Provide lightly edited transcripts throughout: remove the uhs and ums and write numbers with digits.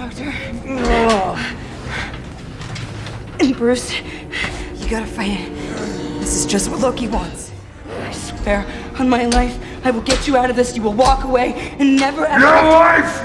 Doctor. Bruce, you gotta fight it. This is just what Loki wants. I swear on my life, I will get you out of this. You will walk away and never ever... Your life!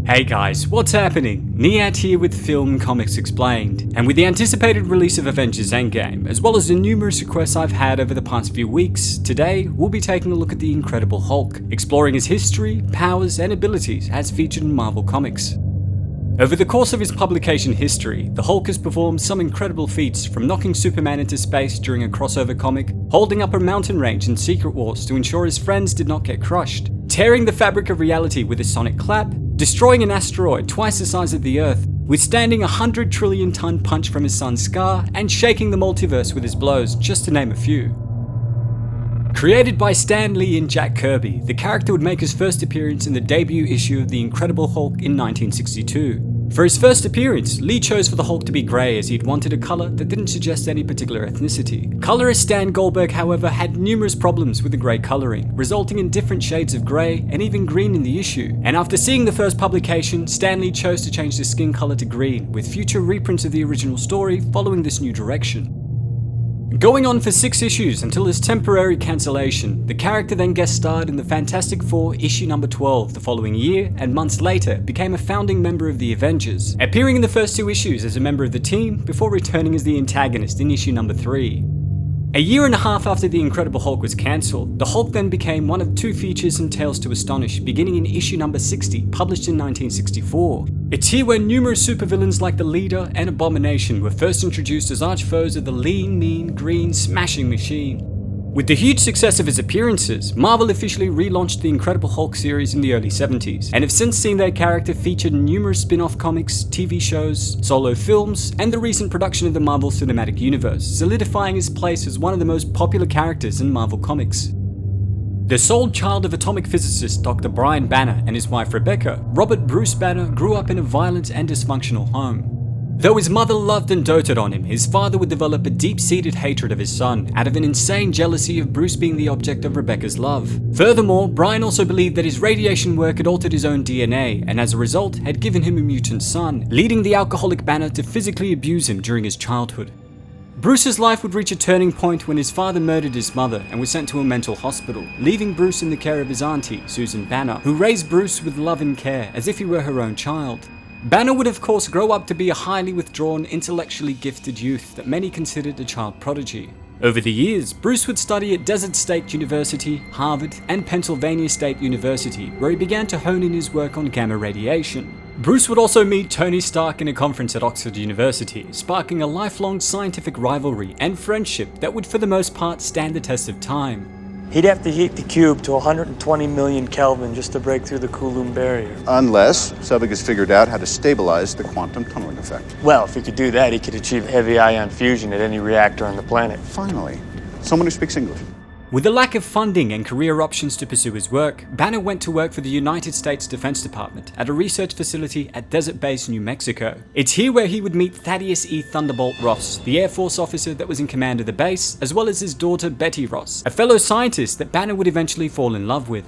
Hey guys, what's happening? Niyat here with Film Comics Explained, and with the anticipated release of Avengers Endgame, as well as the numerous requests I've had over the past few weeks, today we'll be taking a look at the Incredible Hulk, exploring his history, powers, and abilities as featured in Marvel Comics. Over the course of his publication history, the Hulk has performed some incredible feats, from knocking Superman into space during a crossover comic, holding up a mountain range in Secret Wars to ensure his friends did not get crushed, tearing the fabric of reality with his sonic clap, destroying an asteroid twice the size of the Earth, withstanding a 100 trillion ton punch from his son Scar, and shaking the multiverse with his blows, just to name a few. Created by Stan Lee and Jack Kirby, the character would make his first appearance in the debut issue of The Incredible Hulk in 1962. For his first appearance, Lee chose for the Hulk to be grey, as he'd wanted a colour that didn't suggest any particular ethnicity. Colorist Stan Goldberg, however, had numerous problems with the grey colouring, resulting in different shades of grey and even green in the issue. And after seeing the first publication, Stan Lee chose to change the skin colour to green, with future reprints of the original story following this new direction. Going on for 6 issues until his temporary cancellation, the character then guest starred in the Fantastic Four issue number 12 the following year, and months later became a founding member of the Avengers, appearing in the first 2 issues as a member of the team before returning as the antagonist in issue number 3. A year and a half after The Incredible Hulk was cancelled, the Hulk then became one of 2 features in Tales to Astonish, beginning in issue number 60, published in 1964. It's here where numerous supervillains like the Leader and Abomination were first introduced as arch-foes of the lean, mean, green, smashing machine. With the huge success of his appearances, Marvel officially relaunched the Incredible Hulk series in the early 70s, and have since seen their character featured in numerous spin-off comics, TV shows, solo films, and the recent production of the Marvel Cinematic Universe, solidifying his place as one of the most popular characters in Marvel Comics. The sole child of atomic physicist Dr. Brian Banner and his wife Rebecca, Robert Bruce Banner grew up in a violent and dysfunctional home. Though his mother loved and doted on him, his father would develop a deep-seated hatred of his son out of an insane jealousy of Bruce being the object of Rebecca's love. Furthermore, Brian also believed that his radiation work had altered his own DNA, and as a result had given him a mutant son, leading the alcoholic Banner to physically abuse him during his childhood. Bruce's life would reach a turning point when his father murdered his mother and was sent to a mental hospital, leaving Bruce in the care of his auntie, Susan Banner, who raised Bruce with love and care as if he were her own child. Banner would of course grow up to be a highly withdrawn, intellectually gifted youth that many considered a child prodigy. Over the years, Bruce would study at Desert State University, Harvard, and Pennsylvania State University, where he began to hone in his work on gamma radiation. Bruce would also meet Tony Stark in a conference at Oxford University, sparking a lifelong scientific rivalry and friendship that would for the most part stand the test of time. He'd have to heat the cube to 120 million Kelvin just to break through the Coulomb barrier. Unless Selvig has figured out how to stabilize the quantum tunneling effect. Well, if he could do that, he could achieve heavy ion fusion at any reactor on the planet. Finally, someone who speaks English. With the lack of funding and career options to pursue his work, Banner went to work for the United States Defense Department at a research facility at Desert Base, New Mexico. It's here where he would meet Thaddeus E. Thunderbolt Ross, the Air Force officer that was in command of the base, as well as his daughter Betty Ross, a fellow scientist that Banner would eventually fall in love with.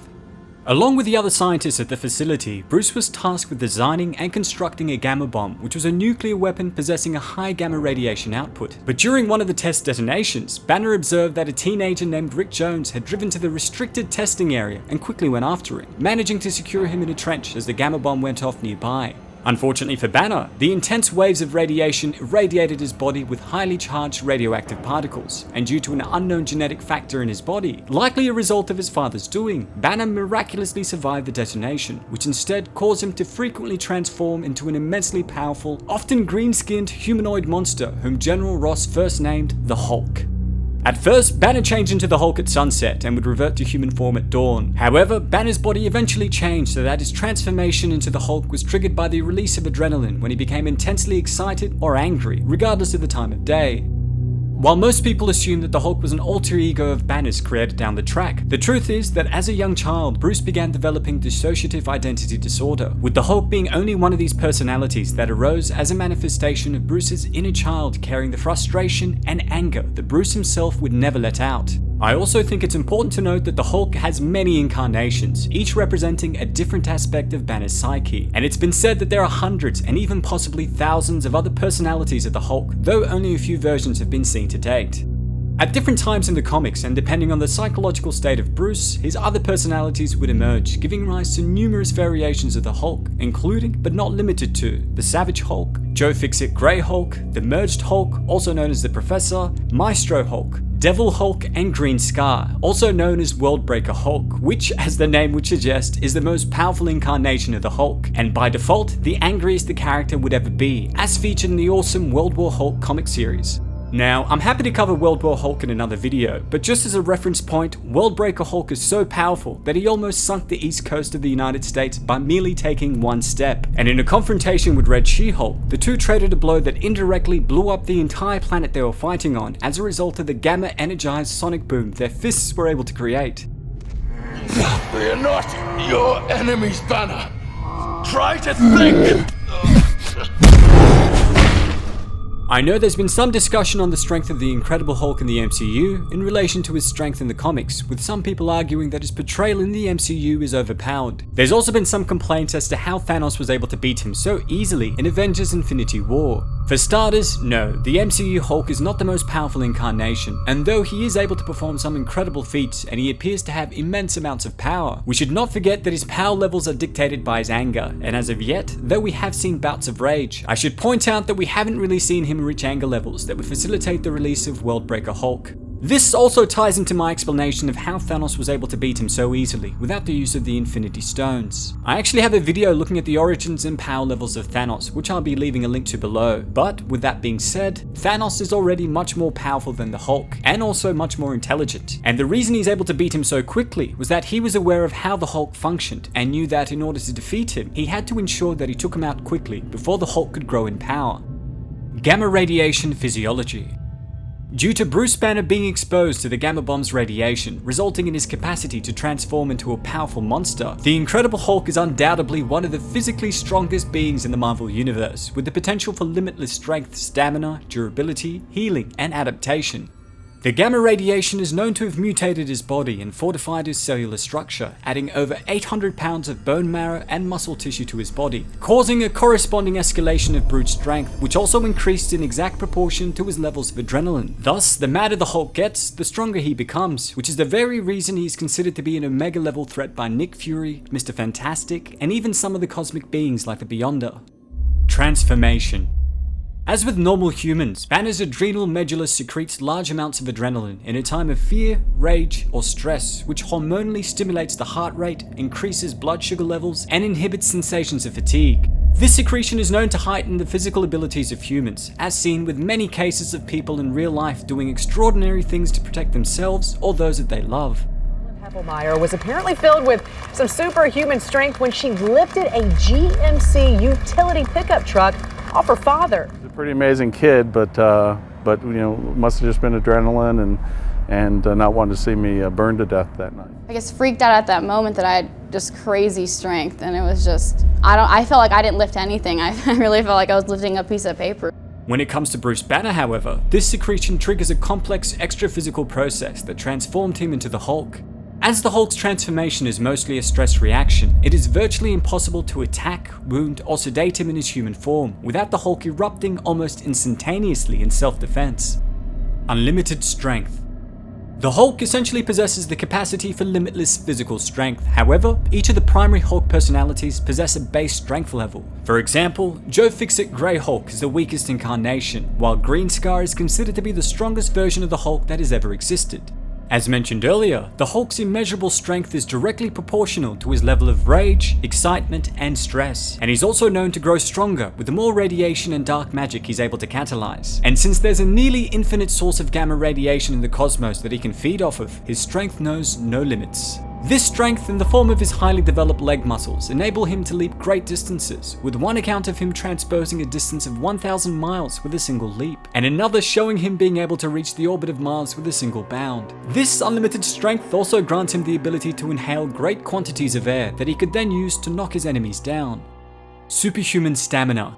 Along with the other scientists at the facility, Bruce was tasked with designing and constructing a gamma bomb, which was a nuclear weapon possessing a high gamma radiation output. But during one of the test detonations, Banner observed that a teenager named Rick Jones had driven to the restricted testing area and quickly went after him, managing to secure him in a trench as the gamma bomb went off nearby. Unfortunately for Banner, the intense waves of radiation irradiated his body with highly charged radioactive particles, and due to an unknown genetic factor in his body, likely a result of his father's doing, Banner miraculously survived the detonation, which instead caused him to frequently transform into an immensely powerful, often green-skinned humanoid monster whom General Ross first named the Hulk. At first, Banner changed into the Hulk at sunset and would revert to human form at dawn. However, Banner's body eventually changed so that his transformation into the Hulk was triggered by the release of adrenaline when he became intensely excited or angry, regardless of the time of day. While most people assume that the Hulk was an alter ego of Banner's created down the track, the truth is that as a young child, Bruce began developing dissociative identity disorder, with the Hulk being only one of these personalities that arose as a manifestation of Bruce's inner child carrying the frustration and anger that Bruce himself would never let out. I also think it's important to note that the Hulk has many incarnations, each representing a different aspect of Banner's psyche, and it's been said that there are hundreds and even possibly thousands of other personalities of the Hulk, though only a few versions have been seen to date. At different times in the comics, and depending on the psychological state of Bruce, his other personalities would emerge, giving rise to numerous variations of the Hulk, including, but not limited to, the Savage Hulk, Joe Fixit Grey Hulk, the Merged Hulk, also known as the Professor, Maestro Hulk, Devil Hulk, and Green Scar, also known as Worldbreaker Hulk, which, as the name would suggest, is the most powerful incarnation of the Hulk, and by default, the angriest the character would ever be, as featured in the awesome World War Hulk comic series. Now, I'm happy to cover World War Hulk in another video, but just as a reference point, Worldbreaker Hulk is so powerful that he almost sunk the east coast of the United States by merely taking one step. And in a confrontation with Red She-Hulk, the two traded a blow that indirectly blew up the entire planet they were fighting on as a result of the gamma-energized sonic boom their fists were able to create. We are not your enemies, Banner. Try to think! I know there's been some discussion on the strength of the Incredible Hulk in the MCU in relation to his strength in the comics, with some people arguing that his portrayal in the MCU is overpowered. There's also been some complaints as to how Thanos was able to beat him so easily in Avengers Infinity War. For starters, no, the MCU Hulk is not the most powerful incarnation, and though he is able to perform some incredible feats and he appears to have immense amounts of power, we should not forget that his power levels are dictated by his anger, and as of yet, though we have seen bouts of rage, I should point out that we haven't really seen him reach anger levels that would facilitate the release of Worldbreaker Hulk. This also ties into my explanation of how Thanos was able to beat him so easily without the use of the Infinity Stones. I actually have a video looking at the origins and power levels of Thanos, which I'll be leaving a link to below. But with that being said, Thanos is already much more powerful than the Hulk, and also much more intelligent. And the reason he's able to beat him so quickly was that he was aware of how the Hulk functioned, and knew that in order to defeat him, he had to ensure that he took him out quickly before the Hulk could grow in power. Gamma radiation physiology. Due to Bruce Banner being exposed to the gamma bomb's radiation, resulting in his capacity to transform into a powerful monster, the Incredible Hulk is undoubtedly one of the physically strongest beings in the Marvel Universe, with the potential for limitless strength, stamina, durability, healing, and adaptation. The gamma radiation is known to have mutated his body and fortified his cellular structure, adding over 800 pounds of bone marrow and muscle tissue to his body, causing a corresponding escalation of brute strength, which also increased in exact proportion to his levels of adrenaline. Thus, the madder the Hulk gets, the stronger he becomes, which is the very reason he is considered to be an Omega level threat by Nick Fury, Mr. Fantastic, and even some of the cosmic beings like the Beyonder. Transformation. As with normal humans, Banner's adrenal medulla secretes large amounts of adrenaline in a time of fear, rage, or stress, which hormonally stimulates the heart rate, increases blood sugar levels, and inhibits sensations of fatigue. This secretion is known to heighten the physical abilities of humans, as seen with many cases of people in real life doing extraordinary things to protect themselves or those that they love. Meyer was apparently filled with some superhuman strength when she lifted a GMC utility pickup truck off her father. He's a pretty amazing kid, but you know, must have just been adrenaline and not wanting to see me burn to death that night. I guess freaked out at that moment that I had just crazy strength, and it was just, I felt like I didn't lift anything. I really felt like I was lifting a piece of paper. When it comes to Bruce Banner, however, this secretion triggers a complex extra-physical process that transformed him into the Hulk. As the Hulk's transformation is mostly a stress reaction, it is virtually impossible to attack, wound, or sedate him in his human form without the Hulk erupting almost instantaneously in self-defense. Unlimited strength. The Hulk essentially possesses the capacity for limitless physical strength. However, each of the primary Hulk personalities possess a base strength level. For example, Joe Fixit Grey Hulk is the weakest incarnation, while Green Scar is considered to be the strongest version of the Hulk that has ever existed. As mentioned earlier, the Hulk's immeasurable strength is directly proportional to his level of rage, excitement, and stress, and he's also known to grow stronger with the more radiation and dark magic he's able to catalyze. And since there's a nearly infinite source of gamma radiation in the cosmos that he can feed off of, his strength knows no limits. This strength, in the form of his highly developed leg muscles, enable him to leap great distances, with one account of him transposing a distance of 1,000 miles with a single leap, and another showing him being able to reach the orbit of Mars with a single bound. This unlimited strength also grants him the ability to inhale great quantities of air that he could then use to knock his enemies down. Superhuman Stamina.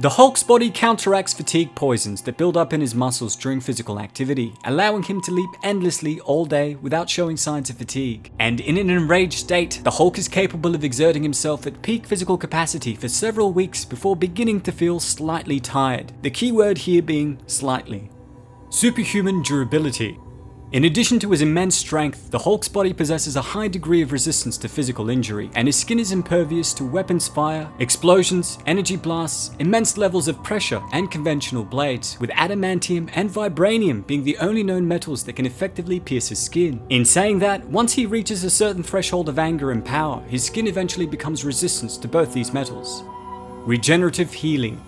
The Hulk's body counteracts fatigue poisons that build up in his muscles during physical activity, allowing him to leap endlessly all day without showing signs of fatigue. And in an enraged state, the Hulk is capable of exerting himself at peak physical capacity for several weeks before beginning to feel slightly tired, the key word here being slightly. Superhuman durability. In addition to his immense strength, the Hulk's body possesses a high degree of resistance to physical injury, and his skin is impervious to weapons fire, explosions, energy blasts, immense levels of pressure, and conventional blades, with adamantium and vibranium being the only known metals that can effectively pierce his skin. In saying that, once he reaches a certain threshold of anger and power, his skin eventually becomes resistant to both these metals. Regenerative Healing.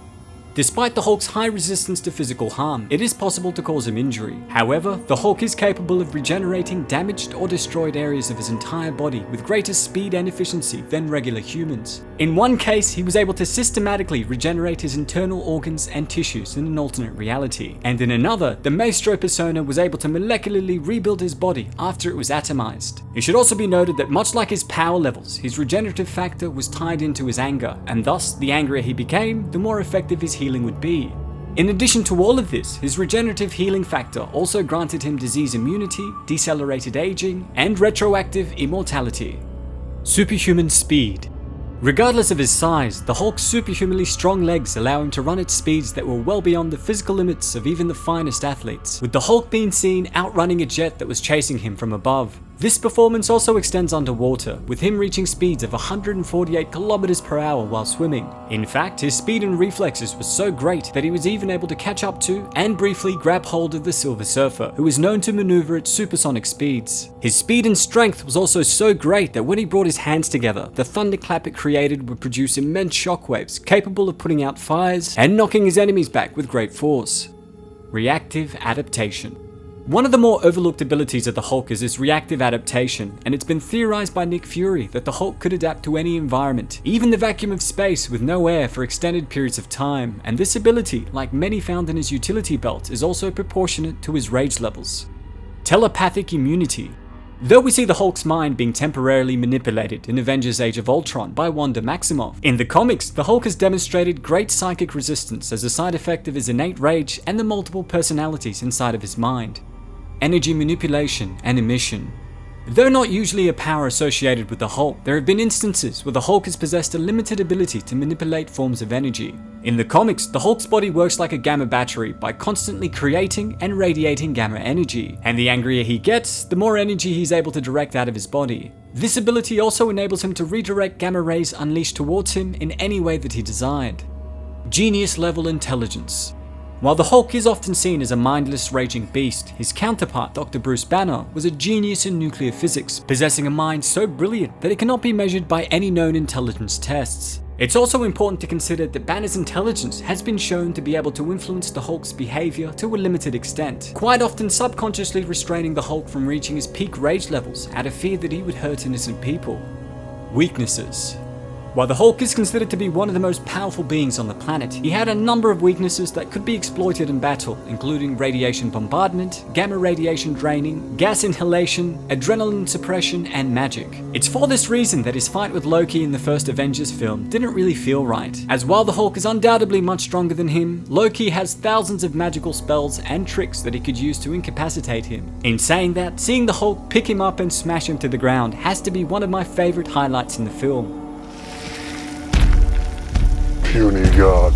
Despite the Hulk's high resistance to physical harm, it is possible to cause him injury. However, the Hulk is capable of regenerating damaged or destroyed areas of his entire body with greater speed and efficiency than regular humans. In one case, he was able to systematically regenerate his internal organs and tissues in an alternate reality, and in another, the Maestro persona was able to molecularly rebuild his body after it was atomized. It should also be noted that much like his power levels, his regenerative factor was tied into his anger, and thus, the angrier he became, the more effective his healing would be. In addition to all of this, his regenerative healing factor also granted him disease immunity, decelerated aging, and retroactive immortality. Superhuman Speed. Regardless of his size, the Hulk's superhumanly strong legs allow him to run at speeds that were well beyond the physical limits of even the finest athletes, with the Hulk being seen outrunning a jet that was chasing him from above. This performance also extends underwater, with him reaching speeds of 148 kilometers per hour while swimming. In fact, his speed and reflexes were so great that he was even able to catch up to and briefly grab hold of the Silver Surfer, who is known to maneuver at supersonic speeds. His speed and strength was also so great that when he brought his hands together, the thunderclap it created would produce immense shockwaves capable of putting out fires and knocking his enemies back with great force. Reactive Adaptation. One of the more overlooked abilities of the Hulk is his reactive adaptation, and it's been theorized by Nick Fury that the Hulk could adapt to any environment, even the vacuum of space with no air for extended periods of time, and this ability, like many found in his utility belt, is also proportionate to his rage levels. Telepathic immunity. Though we see the Hulk's mind being temporarily manipulated in Avengers Age of Ultron by Wanda Maximoff, in the comics, the Hulk has demonstrated great psychic resistance as a side effect of his innate rage and the multiple personalities inside of his mind. Energy manipulation and emission. Though not usually a power associated with the Hulk, there have been instances where the Hulk has possessed a limited ability to manipulate forms of energy. In the comics, the Hulk's body works like a gamma battery by constantly creating and radiating gamma energy, and the angrier he gets, the more energy he's able to direct out of his body. This ability also enables him to redirect gamma rays unleashed towards him in any way that he desired. Genius level intelligence. While the Hulk is often seen as a mindless, raging beast, his counterpart, Dr. Bruce Banner, was a genius in nuclear physics, possessing a mind so brilliant that it cannot be measured by any known intelligence tests. It's also important to consider that Banner's intelligence has been shown to be able to influence the Hulk's behavior to a limited extent, quite often subconsciously restraining the Hulk from reaching his peak rage levels out of fear that he would hurt innocent people. Weaknesses. While the Hulk is considered to be one of the most powerful beings on the planet, he had a number of weaknesses that could be exploited in battle, including radiation bombardment, gamma radiation draining, gas inhalation, adrenaline suppression, and magic. It's for this reason that his fight with Loki in the first Avengers film didn't really feel right, as while the Hulk is undoubtedly much stronger than him, Loki has thousands of magical spells and tricks that he could use to incapacitate him. In saying that, seeing the Hulk pick him up and smash him to the ground has to be one of my favorite highlights in the film. Puny God.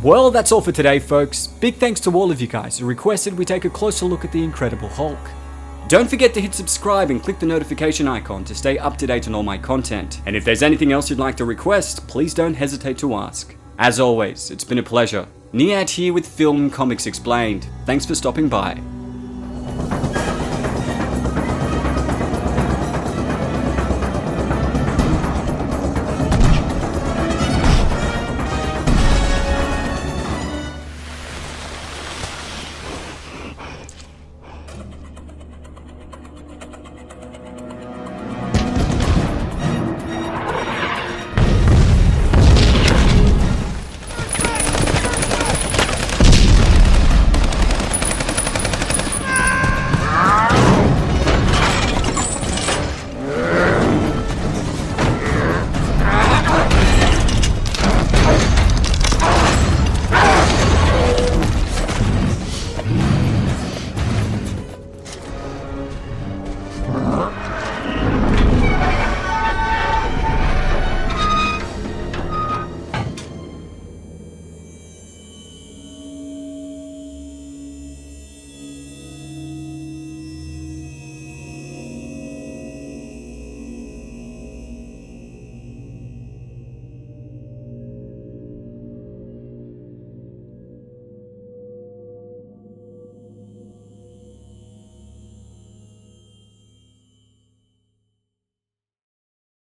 Well, that's all for today, folks. Big thanks to all of you guys who requested we take a closer look at the Incredible Hulk. Don't forget to hit subscribe and click the notification icon to stay up to date on all my content. And if there's anything else you'd like to request, please don't hesitate to ask. As always, it's been a pleasure. Niyat here with Film Comics Explained. Thanks for stopping by.